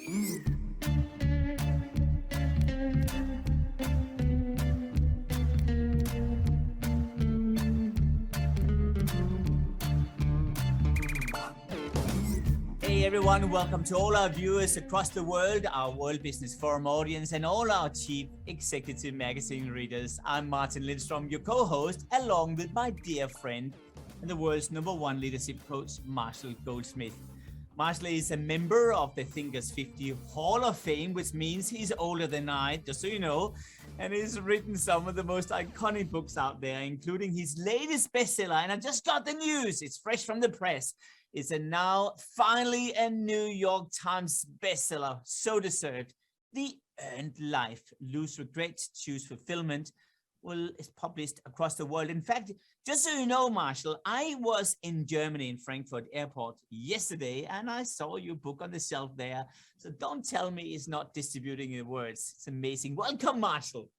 Hey everyone, welcome to all our viewers across the world, our World Business Forum audience, and all our Chief Executive Magazine readers. I'm Martin Lindstrom, your co-host, along with my dear friend and the world's #1 leadership coach, Marshall Goldsmith. Marshall is a member of the Thinkers 50 Hall of Fame, which means he's older than I, just so you know, and he's written some of the most iconic books out there, including his latest bestseller. And I just got the news, it's fresh from the press. It's now finally a New York Times bestseller, so deserved. The Earned Life, Lose Regrets, Choose Fulfillment, is published across the world. In fact, just so you know, Marshall, I was in Germany in Frankfurt Airport yesterday, and I saw your book on the shelf there. So don't tell me it's not distributing your words. It's amazing. Welcome, Marshall.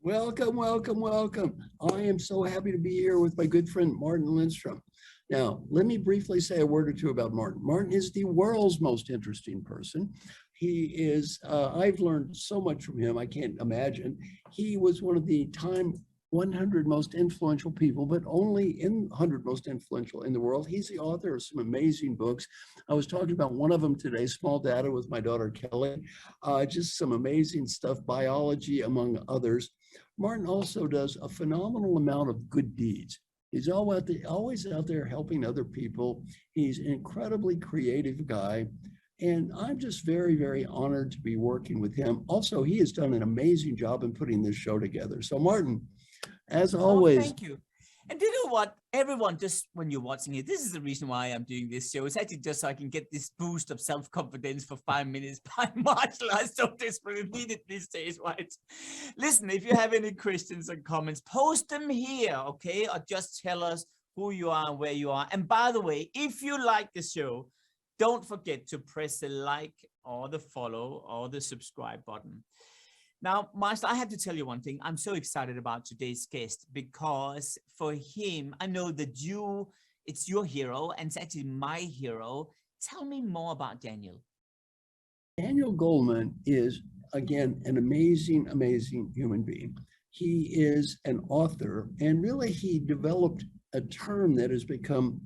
Welcome, welcome, welcome. I am so happy to be here with my good friend, Martin Lindstrom. Now, let me briefly say a word or two about Martin. Martin is the world's most interesting person. He is, I've learned so much from him, I can't imagine. He was one of the Time 100 most influential people, but only in 100 most influential in the world. He's the author of some amazing books. I was talking about one of them today, Small Data, with my daughter Kelly. Just some amazing stuff, biology among others. Martin also does a phenomenal amount of good deeds. He's always out there helping other people. He's an incredibly creative guy. And I'm just very, very honored to be working with him. Also, he has done an amazing job in putting this show together. So Martin, as always. Thank you. And you know what, everyone, just when you're watching it, this is the reason why I'm doing this show. It's actually just so I can get this boost of self-confidence for 5 minutes by Marshall. I so desperately need it these days, right? Listen, if you have any questions or comments, post them here, okay? Or just tell us who you are and where you are. And by the way, if you like the show, don't forget to press the like or the follow or the subscribe button. Now, Marshall, I have to tell you one thing. I'm so excited about today's guest because for him, I know that it's your hero and it's actually my hero. Tell me more about Daniel. Daniel Goleman is, again, an amazing, amazing human being. He is an author, and really he developed a term that has become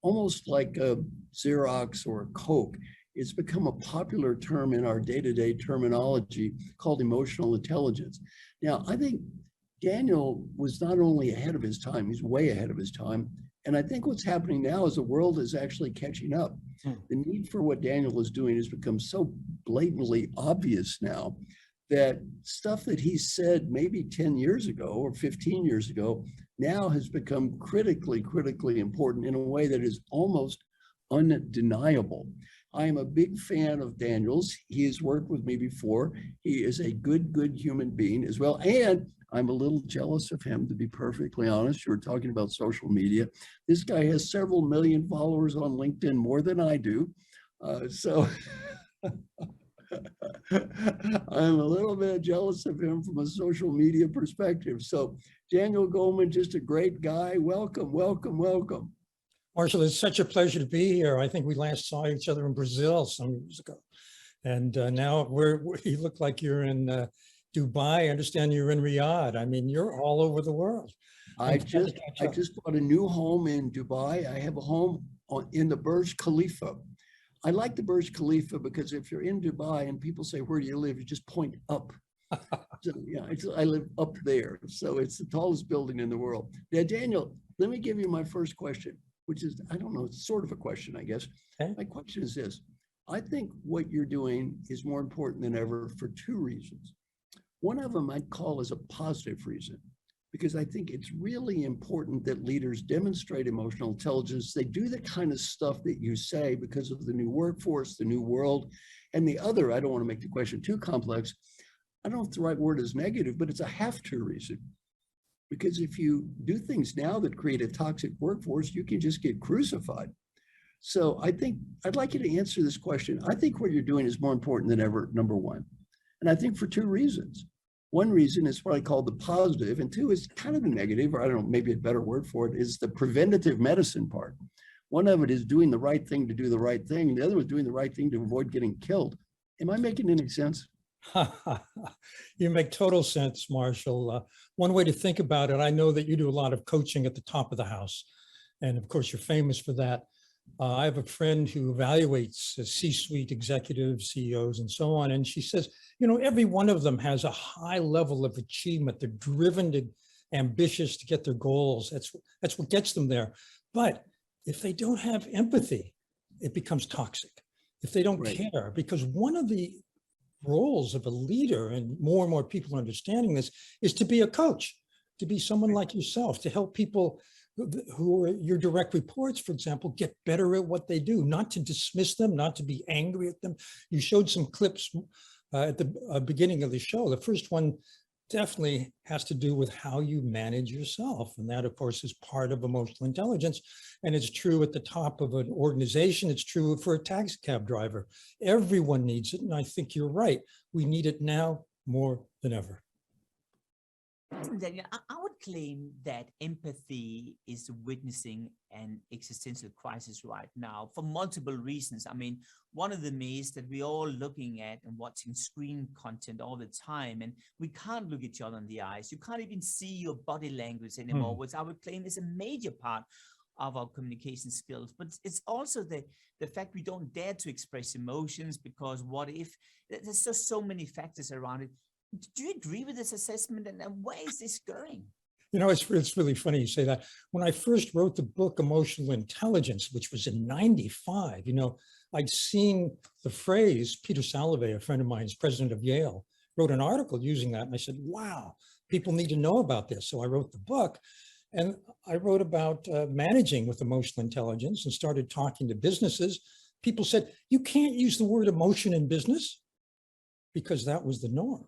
almost like a Xerox or a Coke. It's become a popular term in our day-to-day terminology called emotional intelligence. Now, I think Daniel was not only ahead of his time, he's way ahead of his time. And I think what's happening now is the world is actually catching up. The need for what Daniel is doing has become so blatantly obvious now that stuff that he said maybe 10 years ago or 15 years ago now has become critically important in a way that is almost undeniable. I am a big fan of Daniel's. He has worked with me before. He is a good human being as well. And I'm a little jealous of him, to be perfectly honest. You were talking about social media. This guy has several million followers on LinkedIn, more than I do. So I'm a little bit jealous of him from a social media perspective. So Daniel Goleman, just a great guy. Welcome, welcome, welcome. Marshall, it's such a pleasure to be here. I think we last saw each other in Brazil some years ago. And now you look like you're in Dubai. I understand you're in Riyadh. I mean, you're all over the world. I just bought a new home in Dubai. I have a home in the Burj Khalifa. I like the Burj Khalifa because if you're in Dubai and people say, where do you live? You just point up. So, yeah, I live up there. So it's the tallest building in the world. Now, Daniel, let me give you my first question, which is, I don't know, it's sort of a question, I guess. Okay. My question is this. I think what you're doing is more important than ever for two reasons. One of them I'd call as a positive reason, because I think it's really important that leaders demonstrate emotional intelligence. They do the kind of stuff that you say because of the new workforce, the new world. And the other, I don't want to make the question too complex. I don't know if the right word is negative, but it's a have to reason. Because if you do things now that create a toxic workforce, you can just get crucified. So I think I'd like you to answer this question. I think what you're doing is more important than ever, number one. And I think for two reasons. One reason is what I call the positive, and two is kind of the negative, or I don't know, maybe a better word for it, is the preventative medicine part. One of it is doing the right thing to do the right thing. The other is doing the right thing to avoid getting killed. Am I making any sense? You make total sense, Marshall. One way to think about it, I know that you do a lot of coaching at the top of the house. And of course, you're famous for that. I have a friend who evaluates C-suite executives, CEOs, and so on. And she says, you know, every one of them has a high level of achievement. They're driven to, ambitious to get their goals. That's what gets them there. But if they don't have empathy, it becomes toxic. If they don't care, because one of the roles of a leader, and more people are understanding this, is to be a coach, to be someone like yourself, to help people who are your direct reports, for example, get better at what they do, not to dismiss them, not to be angry at them. You showed some clips at the beginning of the show. The first one definitely has to do with how you manage yourself. And that, of course, is part of emotional intelligence. And it's true at the top of an organization. It's true for a taxi cab driver. Everyone needs it. And I think you're right. We need it now more than ever. Daniel, I would claim that empathy is witnessing an existential crisis right now for multiple reasons. I mean, one of them is that we're all looking at and watching screen content all the time, and we can't look each other in the eyes. You can't even see your body language anymore, which I would claim is a major part of our communication skills. But it's also the fact we don't dare to express emotions because what if? There's just so many factors around it. Do you agree with this assessment, and where is this going? You know, it's really funny you say that. When I first wrote the book, Emotional Intelligence, which was in '95, you know, I'd seen the phrase. Peter Salovey, a friend of mine, is president of Yale, wrote an article using that. And I said, wow, people need to know about this. So I wrote the book, and I wrote about managing with emotional intelligence and started talking to businesses. People said, you can't use the word emotion in business, because that was the norm.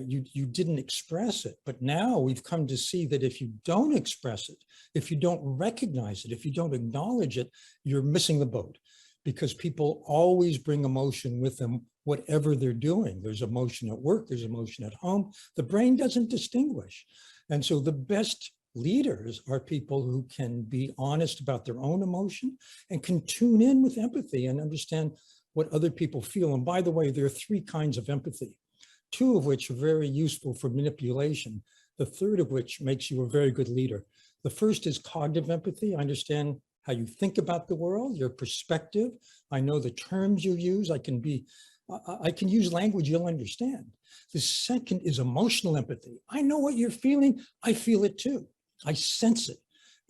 You didn't express it. But now we've come to see that if you don't express it, if you don't recognize it, if you don't acknowledge it, you're missing the boat, because people always bring emotion with them, whatever they're doing. There's emotion at work, there's emotion at home. The brain doesn't distinguish. And so the best leaders are people who can be honest about their own emotion and can tune in with empathy and understand what other people feel. And by the way, there are 3 kinds of empathy, 2 of which are very useful for manipulation. The third of which makes you a very good leader. The first is cognitive empathy. I understand how you think about the world, your perspective. I know the terms you use. I can use language you'll understand. The second is emotional empathy. I know what you're feeling. I feel it too. I sense it.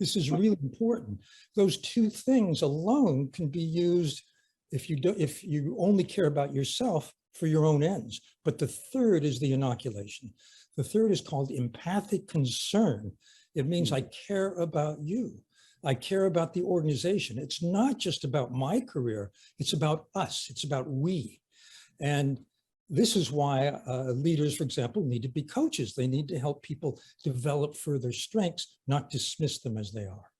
This is really important. Those 2 things alone can be used if you only care about yourself for your own ends. But the third is the inoculation. The third is called empathic concern. It means I care about you. I care about the organization. It's not just about my career. It's about us. It's about we. And this is why leaders, for example, need to be coaches. They need to help people develop further strengths, not dismiss them as they are.